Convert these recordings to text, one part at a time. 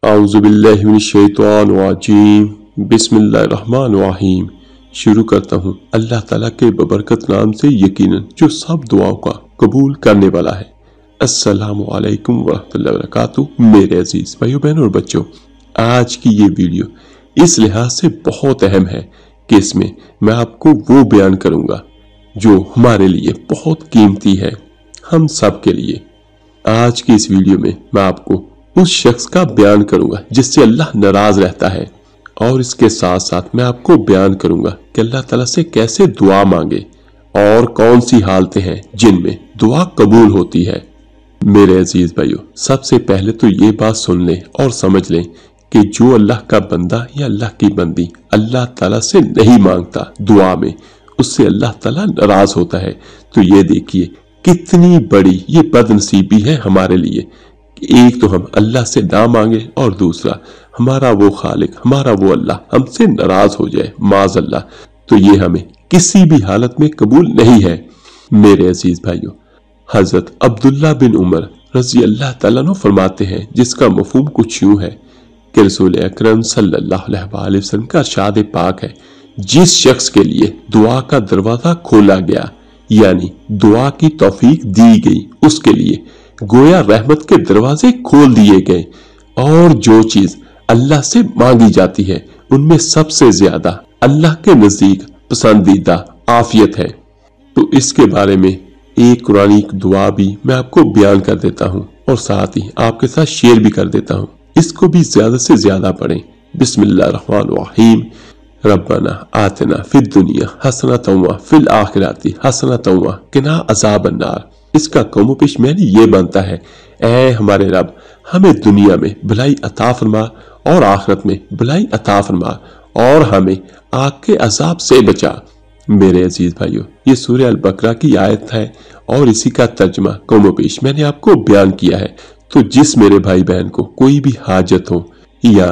आऊज़ुबिल्लाहि मिनश्शैतानिर्रजीम बिस्मिल्लाहिर्रहमानिर्रहीम। शुरू करता हूँ अल्लाह ताला के बबरकत नाम से, यकीनन जो सब दुआओं का कबूल करने वाला है। अस्सलामु अलैकुम वरहमतुल्लाहि वबरकातुहू। मेरे अजीज भाइयों बहनों और बच्चों, आज की ये वीडियो इस लिहाज से बहुत अहम है कि इसमें मैं आपको वो बयान करूँगा जो हमारे लिए बहुत कीमती है, हम सब के लिए। आज की इस वीडियो में मैं आपको उस शख्स का बयान करूंगा जिससे अल्लाह नाराज रहता है, और इसके साथ साथ मैं आपको बयान करूंगा कि अल्लाह ताला से कैसे दुआ मांगे और कौन सी हालतें हैं जिनमें दुआ कबूल होती है। मेरे अजीज भाइयों, सबसे पहले तो ये बात सुन लें और समझ लें कि जो अल्लाह का बंदा या अल्लाह की बंदी अल्लाह ताला से नहीं मांगता दुआ में, उससे अल्लाह ताला नाराज होता है। तो ये देखिए कितनी बड़ी ये बदनसीबी है हमारे लिए। एक तो हम अल्लाह से ना मांगे और दूसरा हमारा वो खालिक, हमारा वो अल्लाह हमसे नाराज हो जाए, माज़ अल्लाह। तो ये हमें किसी भी हालत में कबूल नहीं है। मेरे अजीज भाइयों, हजरत अब्दुल्ला बिन उमर रज़ी अल्लाह ताला अन्हु फरमाते हैं, जिसका मफहूम कुछ यूं है कि रसूल अकरम सल्लल्लाहु अलैहि वसल्लम का इरशाद पाक है, जिस शख्स के लिए दुआ का दरवाजा खोला गया यानी दुआ की तौफीक दी गई, उसके लिए गोया रहमत के दरवाजे खोल दिए गए। और जो चीज अल्लाह से मांगी जाती है उनमें सबसे ज्यादा अल्लाह के नजदीक पसंदीदा आफियत है। तो इसके बारे में एक कुरानी दुआ भी मैं आपको बयान कर देता हूँ और साथ ही आपके साथ शेयर भी कर देता हूँ। इसको भी ज्यादा से ज्यादा पढ़ें। बिस्मिल्लाहिर्रहमानिर्रहीम। रब्बना आतना फिद दुनिया हसनतन व फिल आखिरति हसनतन व किना अज़ाबन नार। इसका कमो पेश मैंने ये बनता है, ऐ हमारे रब, हमें दुनिया में भलाई अता फरमा और आखिरत में भलाई अता फरमा और हमें आग के अजाब से बचा। मेरे अजीज भाइयों, ये सूरह अल बकरा की आयत है और इसी का तर्जुमा कमो पेश मैंने आपको बयान किया है। तो जिस मेरे भाई बहन को कोई भी हाजत हो या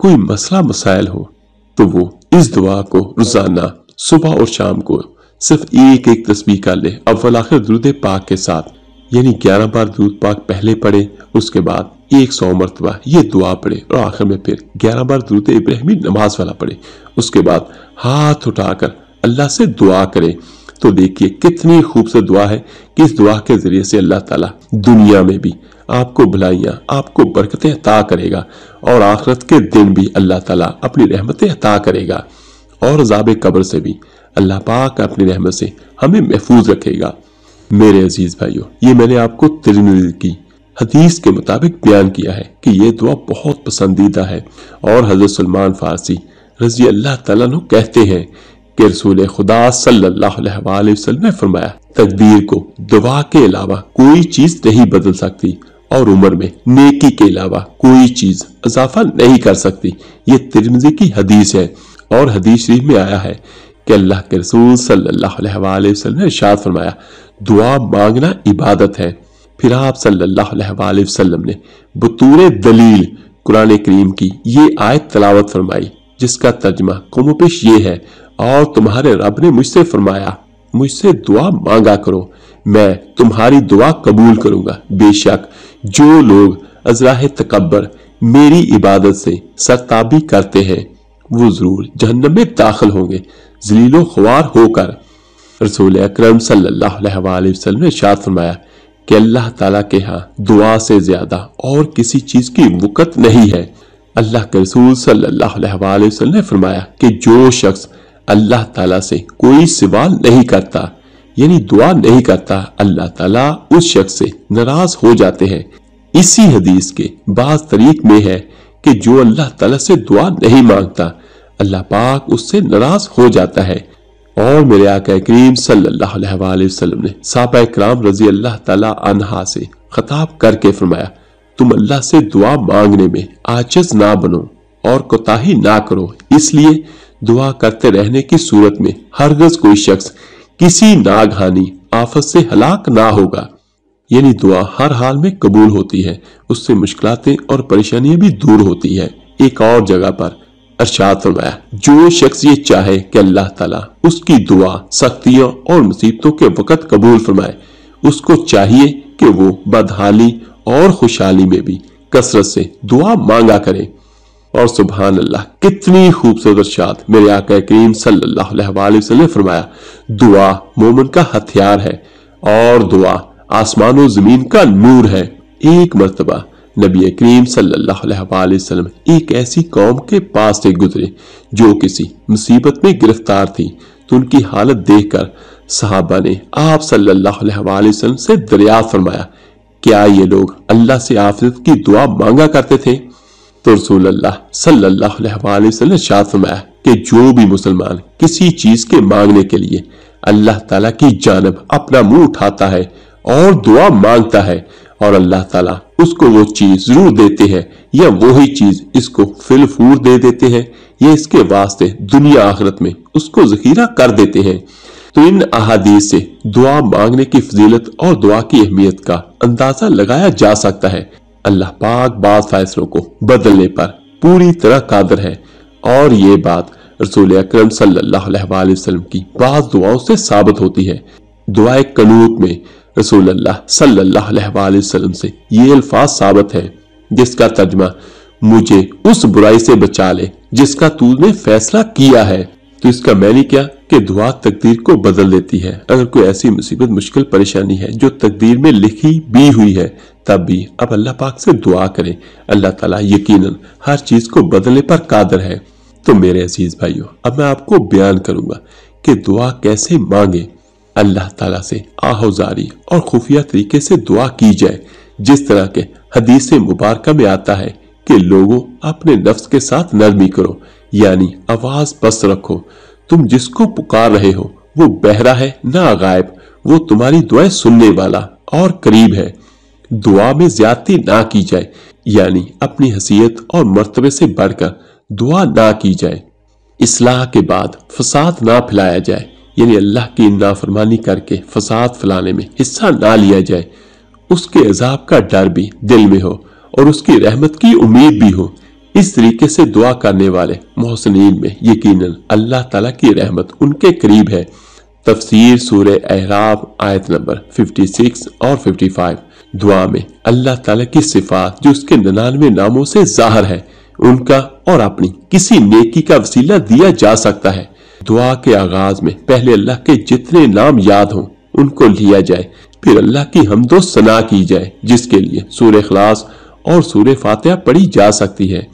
कोई मसला मसाइल हो, तो वो इस दुआ को रोजाना सुबह और शाम को सिर्फ एक एक तस्बीह कर ले, अव्वल आखिर दुरूद पाक के साथ, यानी 11 बार दुरूद पाक पहले पढ़े, उसके बाद 100 मरतबा ये दुआ पढ़े और आखिर में फिर 11 बार दुरूद इब्राहिमी नमाज वाला पढ़े। उसके बाद हाथ उठाकर अल्लाह से दुआ करे। तो देखिए कितनी खूबसूरत दुआ है कि इस दुआ के जरिए से अल्लाह ताला दुनिया में भी आपको भलाइयां, आपको बरकतें अता करेगा और आखिरत के दिन भी अल्लाह ताला अपनी रहमतें अता करेगा और अज़ाब कब्र से भी अल्लाह पाक अपनी रहमत से हमें महफूज रखेगा। मेरे अजीज भाइयों, ये मैंने आपको तिरमिज़ी की हदीस के मुताबिक बयान किया है कि ये दुआ बहुत पसंदीदा है। और हजरत सलमान फारसी रज़ी अल्लाह ताला अन्हु कहते हैं कि रसूल खुदा सल्लल्लाहु अलैहि वसल्लम ने फरमाया, तकदीर को दुआ के अलावा कोई चीज नहीं बदल सकती और उम्र में नेकी के अलावा कोई चीज इजाफा नहीं कर सकती। ये तिरमिज़ी की हदीस है और हदीस शरीफ में आया है कि अल्लाह के रसूल सल्लल्लाहु अलैहि वसल्लम ने इरशाद फरमाया, दुआ मांगना इबादत है। फिर आप सल्लल्लाहु अलैहि वसल्लम ने बतूरे दलील कुरान करीम की ये आयत तलावत फरमाई, जिसका तर्जुमा कमोपेश ये है, और तुम्हारे रब ने मुझसे फरमाया, मुझसे दुआ मांगा करो, मैं तुम्हारी दुआ कबूल करूंगा। बेशक जो लोग अज़राह तकब्बर मेरी इबादत से सरताबी करते हैं वो जरूर जहन्नम में दाखिल होंगे ज़लीलो ख्वार होकर। रसूल अकरम सल्लल्लाहु अलैहि वसल्लम ने इरशाद फरमाया कि अल्लाह ताला के यहाँ दुआ से ज्यादा और किसी चीज की वक़्त नहीं है। अल्लाह के रसूल सल्लल्लाहु अलैहि वसल्लम ने फरमाया कि जो शख्स अल्लाह ताला से कोई सवाल नहीं करता यानी दुआ नहीं करता, अल्लाह ताला उस शख्स से नाराज हो जाते हैं। इसी हदीस के बाज़ तरीक में है कि जो अल्लाह ताला से दुआ नहीं मांगता, अल्लाह पाक उससे नाराज हो जाता है। और मेरे आका करीम सल्लल्लाहु अलैहि वसल्लम ने सहाबा इकराम रज़ी अल्लाह ताला अन्हा से खिताब करके फरमाया, तुम अल्लाह से दुआ मांगने में आजिज़ ना बनो और कोताही ना करो। इसलिए दुआ करते रहने की सूरत में हरगिज़ कोई शख्स किसी नागहानी आफत से हलाक ना होगा। यानी दुआ हर हाल में कबूल होती है, उससे मुश्किलातें और परेशानियां भी दूर होती है। एक और जगह पर इरशाद फरमाया, जो शख्स ये चाहे कि अल्लाह ताला उसकी दुआ सख्तियों और मुसीबतों के वक़्त कबूल फरमाए, उसको चाहिए कि वो बदहाली और खुशहाली में भी कसरत से दुआ मांगा करें। और सुभान अल्लाह, कितनी खूबसूरत इरशाद मेरे आका करीम सल्लल्लाहु अलैहि वसल्लम ने फरमाया, दुआ मोमिन का हथियार है और दुआ आसमान और जमीन का नूर है। एक मर्तबा नबी करीम सल्लल्लाहु अलैहि वसल्लम एक ऐसी कौम के पास से गुजरे जो किसी मुसीबत में गिरफ्तार थी, तो उनकी हालत देखकर सहाबा ने आप सल्लल्लाहु अलैहि वसल्लम से दरियाफ्त फरमाया, क्या ये लोग अल्लाह से आफियत की दुआ मांगा करते थे? तो रसूल अल्लाह सल्लल्लाहु अलैहि वसल्लम ने इरशाद फरमाया कि जो भी मुसलमान किसी चीज के मांगने के लिए अल्लाह ताला की जानिब अपना मुंह उठाता है और दुआ मांगता है और अल्लाह ताला उसको वो चीज जरूर देते हैं या वही चीज इसको फिलफूर दे देते हैं या इसके वास्ते दुनिया आखिरत में उसको जखीरा कर देते हैं। तो इन अहादीस से दुआ मांगने की फजीलत और दुआ की अहमियत का अंदाजा लगाया जा सकता है। अल्लाह पाक बात फैसलों को बदलने पर पूरी तरह कादिर है और ये बात रसूल अकरम सल्लल्लाहु अलैहि वसल्लम की बात दुआओं से साबित होती है। दुआए कनूत में रसूल अल्लाह सल्लल्लाहु अलैहि वसल्लम से ये अल्फाज साबित है, जिसका तर्जमा मुझे उस बुराई से बचा ले जिसका तूने फैसला किया है। तो इसका मैंने क्या कि दुआ तकदीर को बदल देती है। अगर कोई ऐसी मुसीबत मुश्किल परेशानी है जो तकदीर में लिखी भी हुई है, तब भी अब अल्लाह पाक से दुआ करें। अल्लाह ताला यकीनन हर चीज को बदलने पर कादिर है। तो मेरे अजीज भाइयों, अब मैं आपको बयान करूंगा कि दुआ कैसे मांगे। अल्लाह ताला से आहोजारी और खुफिया तरीके से दुआ की जाए, जिस तरह के हदीस मुबारक में आता है कि लोगों अपने नफ्स के साथ नरमी करो, यानी आवाज बस रखो। तुम जिसको पुकार रहे हो वो बहरा है ना गायब, वो तुम्हारी दुआएं सुनने वाला और करीब है। दुआ में ज्यादती ना की जाए, यानी अपनी हैसियत और मर्तबे से बढ़कर दुआ ना की जाए। इस्लाह के बाद फसाद ना फैलाया जाए, यानी अल्लाह की नाफरमानी करके फसाद फैलाने में हिस्सा ना लिया जाए। उसके अजाब का डर भी दिल में हो और उसकी रहमत की उम्मीद भी हो। इस तरीके से दुआ करने वाले मोहसिनीन में यकीनन अल्लाह ताला की रहमत उनके करीब है। तफसीर सूरह अहराफ आयत नंबर 56 और 55। दुआ में अल्लाह ताला की सिफात जो उसके 99 नामों से जाहिर है, उनका और अपनी किसी नेकी का वसीला दिया जा सकता है। दुआ के आगाज में पहले अल्लाह के जितने नाम याद हों उनको लिया जाए, फिर अल्लाह की हम्दो सना की जाए, जिसके लिए सूरह इखलास और सूरह फातिहा पढ़ी जा सकती है।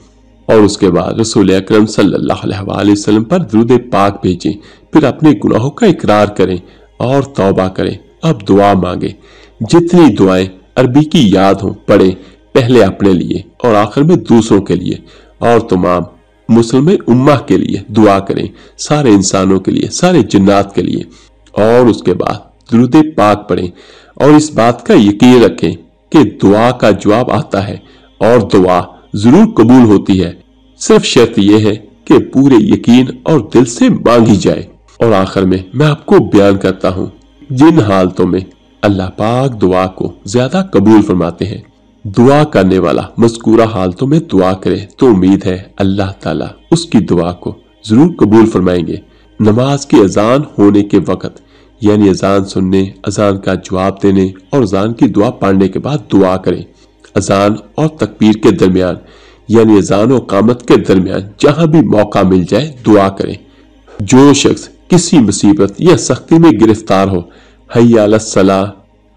और उसके बाद रसूल अकरम सल्लल्लाहु अलैहि वसल्लम पर दुरूद पाक भेजें, फिर अपने गुनाहों का इकरार करें और तौबा करें। अब दुआ मांगे। जितनी दुआएं अरबी की याद हों पढ़ें, पहले अपने लिए और आखिर में दूसरों के लिए और तमाम मुस्लिम उम्मा के लिए दुआ करें, सारे इंसानों के लिए, सारे जिन्नात के लिए। और उसके बाद दुरूद पाक पढ़ें और इस बात का यकीन रखें कि दुआ का जवाब आता है और दुआ जरूर कबूल होती है। सिर्फ शर्त यह है कि पूरे यकीन और दिल से मांगी जाए। और आखिर में मैं आपको बयान करता हूँ जिन हालतों में अल्लाह पाक दुआ को ज्यादा कबूल फरमाते हैं। दुआ करने वाला मज़कूरा हालतों में दुआ करे तो उम्मीद है अल्लाह ताला उसकी दुआ को जरूर कबूल फरमाएंगे। नमाज की अजान होने के वक्त, यानी अजान सुनने, अजान का जवाब देने और अजान की दुआ पढ़ने के बाद दुआ करें। अजान और तकबीर के दरमियान, यानी अजान और कामत के दरमियान जहां भी मौका मिल जाए दुआ करें। जो शख्स किसी मुसीबत या सख्ती में गिरफ्तार हो, हय्या अलस सलाह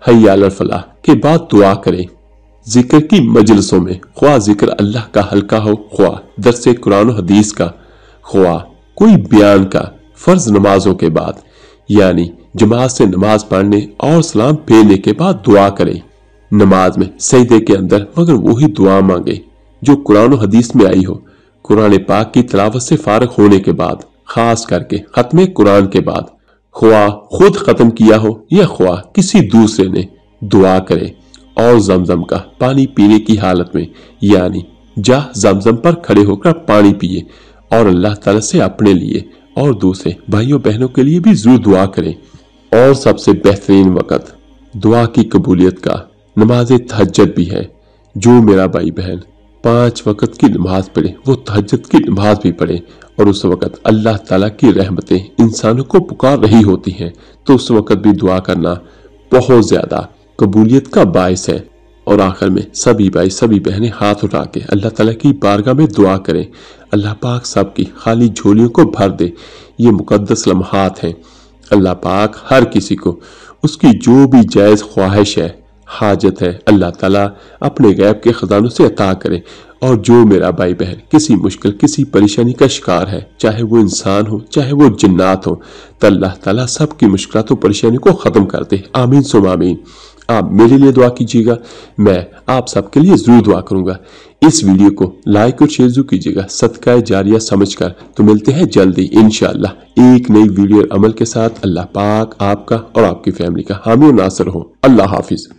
हय्या अलल फलाह के बाद दुआ करें। जिक्र की मजलिसों में ख्वाह जिक्र अल्लाह का हल्का हो, ख्वाह दरसे कुरान और हदीस का, ख्वाह कोई बयान का, फर्ज नमाजों के बाद, यानी जमात से नमाज पढ़ने और सलाम फेरने के बाद दुआ करें। नमाज में सजदे के अंदर मगर वही दुआ मांगे जो कुरान और हदीस में आई हो। कुरान पाक की तिलावत से फारिग होने के बाद, खास करके खत्मे कुरान के बाद, ख्वाह खुद खत्म किया हो या ख्वाह किसी दूसरे ने, दुआ करे। और जमजम का पानी पीने की हालत में, यानी जा जमजम पर खड़े होकर पानी पिए और अल्लाह ताला से अपने लिए और दूसरे भाइयों बहनों के लिए भी जरूर दुआ करें। और सबसे बेहतरीन वक़्त दुआ की कबूलियत का नमाज तहज्जुद भी है। जो मेरा भाई बहन 5 वक़्त की नमाज पढ़े वो तहज्जुद की नमाज भी पढ़े और उस वक़्त अल्लाह ताला की रहमतें इंसानों को पुकार रही होती हैं, तो उस वक़्त भी दुआ करना बहुत ज्यादा कबूलियत का बायस है। اور آخر میں سبھی بھائی سبھی بہنیں ہاتھ اٹھا کے اللہ تعالیٰ کی بارگاہ میں دعا کریں، اللہ پاک سب کی خالی جھولیوں کو بھر دے۔ یہ مقدس لمحات ہیں، اللہ پاک ہر کسی کو اس کی جو بھی جائز خواہش ہے، حاجت ہے، اللہ تعالیٰ اپنے غیب کے خزانوں سے عطا کرے۔ اور جو میرا بھائی بہن کسی مشکل کسی پریشانی کا شکار ہے، چاہے وہ انسان ہو چاہے وہ جنات ہو، تو اللہ تعالیٰ سب کی مشکلات و پریشانی کو ختم کر دے۔ آمین ثم آمین۔ آپ میرے لیے دعا کیجیے گا، میں آپ سب کے لیے ضرور دعا کروں گا۔ اس ویڈیو کو لائک اور شیئر ضرور کیجیے گا صدقہ جاریہ سمجھ کر۔ تو ملتے ہیں جلدی انشاءاللہ ایک نئی ویڈیو عمل کے ساتھ۔ اللہ پاک آپ کا اور آپ کی فیملی کا حامی و ناصر ہو۔ اللہ حافظ۔